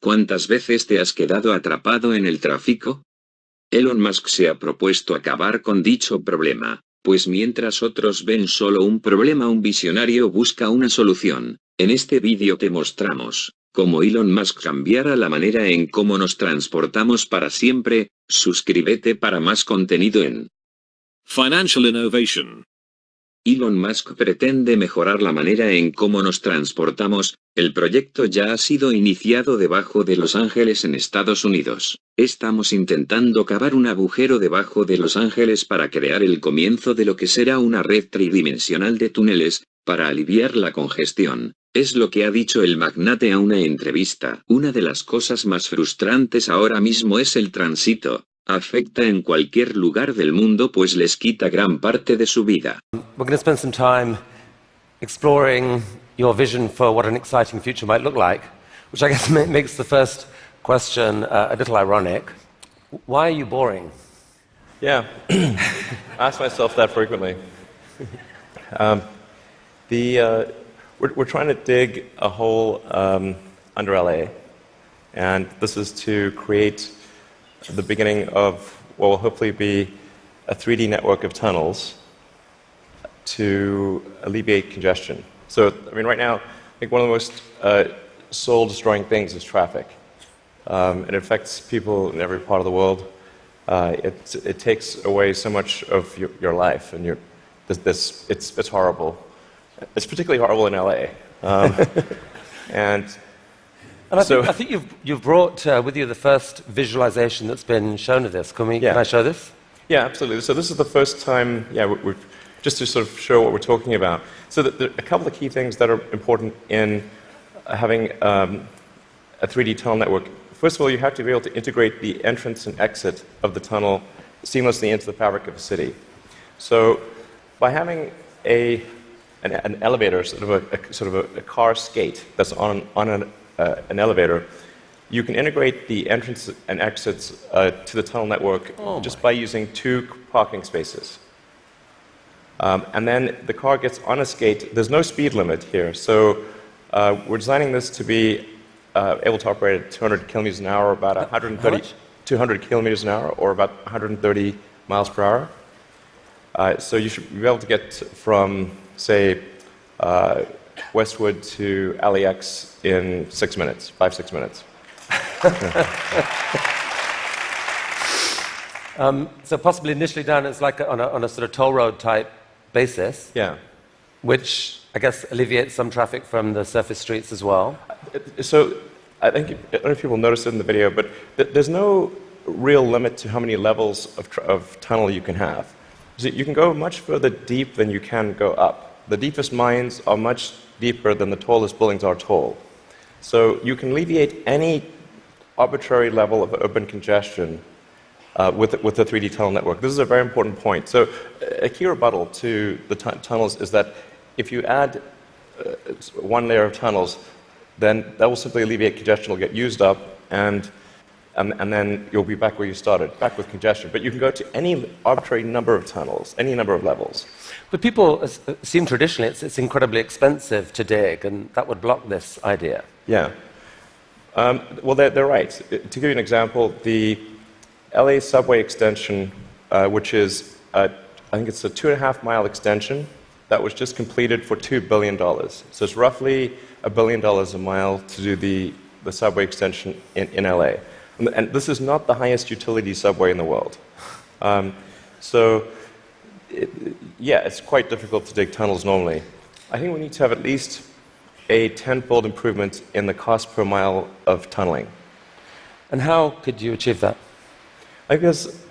¿Cuántas veces te has quedado atrapado en el tráfico? Elon Musk se ha propuesto acabar con dicho problema, pues mientras otros ven solo un problema, un visionario busca una solución. En este vídeo te mostramos cómo Elon Musk cambiará la manera en cómo nos transportamos para siempre. Suscríbete para más contenido en Financial Innovation. Elon Musk pretende mejorar la manera en cómo nos transportamos. El proyecto ya ha sido iniciado debajo de Los Ángeles en Estados Unidos. Estamos intentando cavar un agujero debajo de Los Ángeles para crear el comienzo de lo que será una red tridimensional de túneles, para aliviar la congestión. Es lo que ha dicho el magnate a una entrevista. Una de las cosas más frustrantes ahora mismo es el tránsito. Afecta en cualquier lugar del mundo pues les quita gran parte de su vida. We're going to spend some time exploring your vision for what an exciting future might look like, which I guess makes the first question a little ironic. Why are you boring? Yeah, I ask myself that frequently. We're trying to dig a hole under LA, and this is to create the beginning of what will hopefully be a 3D network of tunnels to alleviate congestion. So, I mean, right now, I think one of the most soul-destroying things is traffic. It affects people in every part of the world. It takes away so much of your life, and it's horrible. It's particularly horrible in LA. And I think you've brought with you the first visualization that's been shown of this. Can I show this? Yeah, absolutely. So this is the first time, just to sort of show what we're talking about. So there are a couple of key things that are important in having a 3D tunnel network. First of all, you have to be able to integrate the entrance and exit of the tunnel seamlessly into the fabric of a city. So by having an elevator, sort of a car skate that's on an elevator, you can integrate the entrance and exits to the tunnel network just by using 2 parking spaces. And then the car gets on a skate. There's no speed limit here, so we're designing this to be able to operate at 200 kilometers an hour, about 200 kilometers an hour, or about 130 miles per hour. So you should be able to get from, say, Westwood to LAX in 5-6 minutes. So possibly initially done as like on a sort of toll road type basis. Yeah. Which I guess alleviates some traffic from the surface streets as well. So I don't know if people noticed it in the video, but there's no real limit to how many levels of tunnel you can have. So you can go much further deep than you can go up. The deepest mines are much deeper than the tallest buildings are tall. So you can alleviate any arbitrary level of urban congestion with the 3D tunnel network. This is a very important point. So a key rebuttal to the tunnels is that if you add one layer of tunnels, then that will simply alleviate congestion. It'll get used up, and then you'll be back where you started, back with congestion. But you can go to any arbitrary number of tunnels, any number of levels. But people assume traditionally it's incredibly expensive to dig, and that would block this idea. Yeah. Well, they're right. To give you an example, the LA subway extension, which is, I think it's a 2.5-mile extension that was just completed for $2 billion. So it's roughly $1 billion a mile to do the subway extension in LA. And this is not the highest utility subway in the world. It's quite difficult to dig tunnels normally. I think we need to have at least a 10-fold improvement in the cost per mile of tunneling. And how could you achieve that? I guess,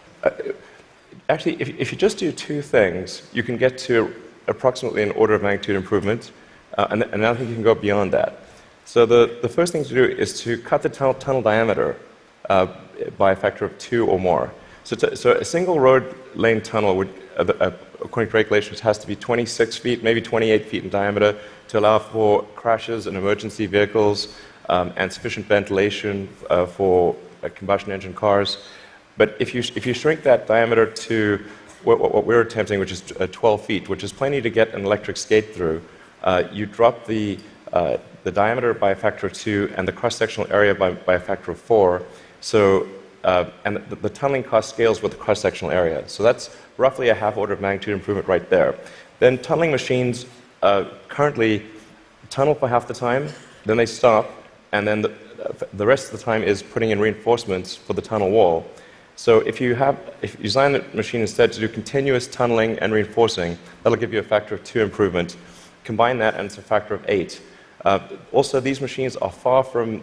actually, if you just do 2 things, you can get to approximately an order of magnitude improvement, and I think you can go beyond that. So the first thing to do is to cut the tunnel diameter by a factor of 2 or more. So a single road lane tunnel would, according to regulations, has to be 26 feet, maybe 28 feet in diameter to allow for crashes and emergency vehicles and sufficient ventilation for combustion engine cars. But if you shrink that diameter to what we're attempting, which is 12 feet, which is plenty to get an electric skate through, you drop the the diameter by a factor of 2 and the cross-sectional area by a factor of 4. So, and the tunneling cost scales with the cross-sectional area. So that's roughly a half order of magnitude improvement right there. Then tunneling machines currently tunnel for half the time, then they stop, and then the rest of the time is putting in reinforcements for the tunnel wall. So if you design the machine instead to do continuous tunneling and reinforcing, that'll give you a factor of 2 improvement. Combine that and it's a factor of 8. Also, these machines are far from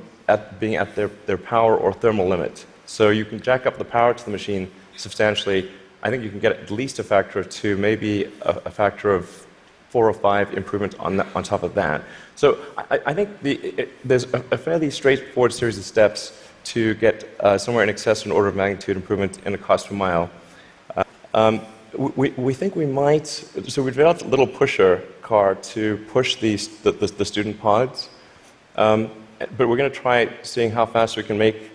being at their power or thermal limit. So you can jack up the power to the machine substantially. I think you can get at least a factor of 2, maybe a factor of 4 or 5 improvement on top of that. So I think there's a fairly straightforward series of steps to get somewhere in excess of an order of magnitude improvement in the cost per mile. We think we might, so we developed a little pusher car to push the student pods, but we're going to try seeing how fast we can make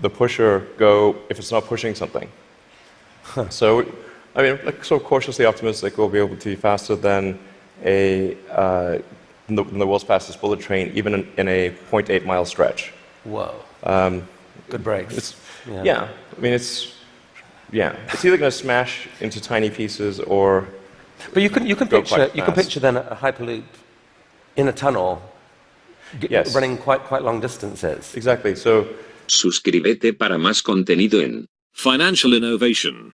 the pusher go if it's not pushing something. So, I mean, like, sort of cautiously optimistic we'll be able to be faster than the world's fastest bullet train, even in a 0.8 mile stretch. Whoa. Good brakes. Yeah, I mean, it's either going to smash into tiny pieces or. But you can picture then a hyperloop in a tunnel, yes, running quite long distances. Exactly. So. Suscríbete para más contenido en Financial Innovation.